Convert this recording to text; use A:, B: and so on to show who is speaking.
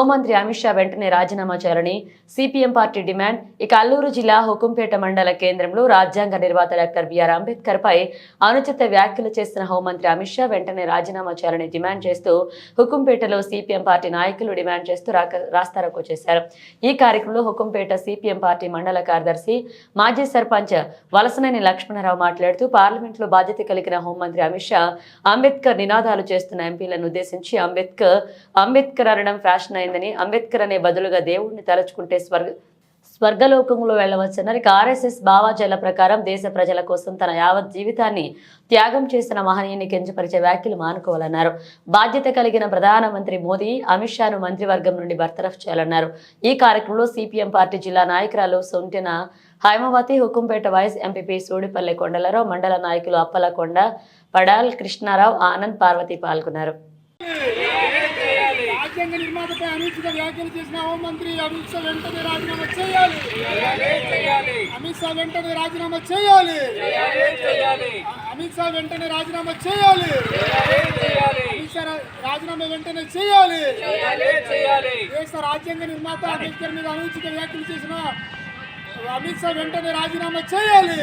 A: హోంమంత్రి అమిత్ షా వెంటనే రాజీనామా చేయాలని సిపిఎం పార్టీ డిమాండ్. ఇక అల్లూరు జిల్లా హుకుంపేట మండల కేంద్రంలో రాజ్యాంగ నిర్మాత డాక్టర్ బిఆర్ అంబేద్కర్ పై అనుచిత వ్యాఖ్యలు చేసిన హోంమంత్రి అమిత్ షా వెంటనే రాజీనామా చేయాలని డిమాండ్ చేస్తూ హుకుంపేటలో సిపిఎం పార్టీ నాయకులు డిమాండ్ చేస్తూ రాస్తారోకో చేశారు. ఈ కార్యక్రమంలో హుకుంపేట సిపిఎం పార్టీ మండల కార్యదర్శి మాజీ సర్పంచ్ వలసనేని లక్ష్మణరావు మాట్లాడుతూ పార్లమెంట్లో బాధ్యత కలిగిన హోంమంత్రి అమిత్ షా అంబేద్కర్ నినాదాలు చేస్తున్న ఎంపీలను ఉద్దేశించి అంబేద్కర్ అనడం ఫ్యాషన్ అయిందని, అంబేద్కర్ అనే బదులుగా దేవుడిని తలుచుకుంటే స్వర్గలోకంలో వెళ్లవచ్చన్నారు. ఆర్ఎస్ఎస్ భావాజాల ప్రకారం దేశ ప్రజల కోసం తన యావత్ జీవితాన్ని త్యాగం చేసిన మహనీయుని కించపరిచే వ్యాఖ్యలు మానుకోవాలన్నారు. బాధ్యత కలిగిన ప్రధానమంత్రి మోదీ అమిత్ షాను మంత్రివర్గం నుండి బర్తరఫ్ చేయాలన్నారు. ఈ కార్యక్రమంలో సిపిఎం పార్టీ జిల్లా నాయకురాలు సొంటెన హైమవతి, హుకుంపేట వైస్ ఎంపీపీ సూడిపల్లె కొండలరావు, మండల నాయకులు అప్పలకొండ, పడాల్ కృష్ణారావు, ఆనంద్, పార్వతి పాల్గొన్నారు.
B: రాజ్యాంగ నిర్మాతపై అనుచిత వ్యాఖ్యలు చేసిన హోంమంత్రి అమిత్ షా వెంటనే రాజీనామా చేయాలి. అమిత్ షా వెంటనే రాజీనామా చేయాలి. అమిత్ షా వెంటనే రాజీనామా చేయాలి. అమిత్ షా రాజీనామా వెంటనే చేయాలి. దేశ రాజ్యాంగ నిర్మాత అంబేద్కర్ మీద అనుచిత వ్యాఖ్యలు చేసిన అమిత్ షా వెంటనే రాజీనామా చేయాలి.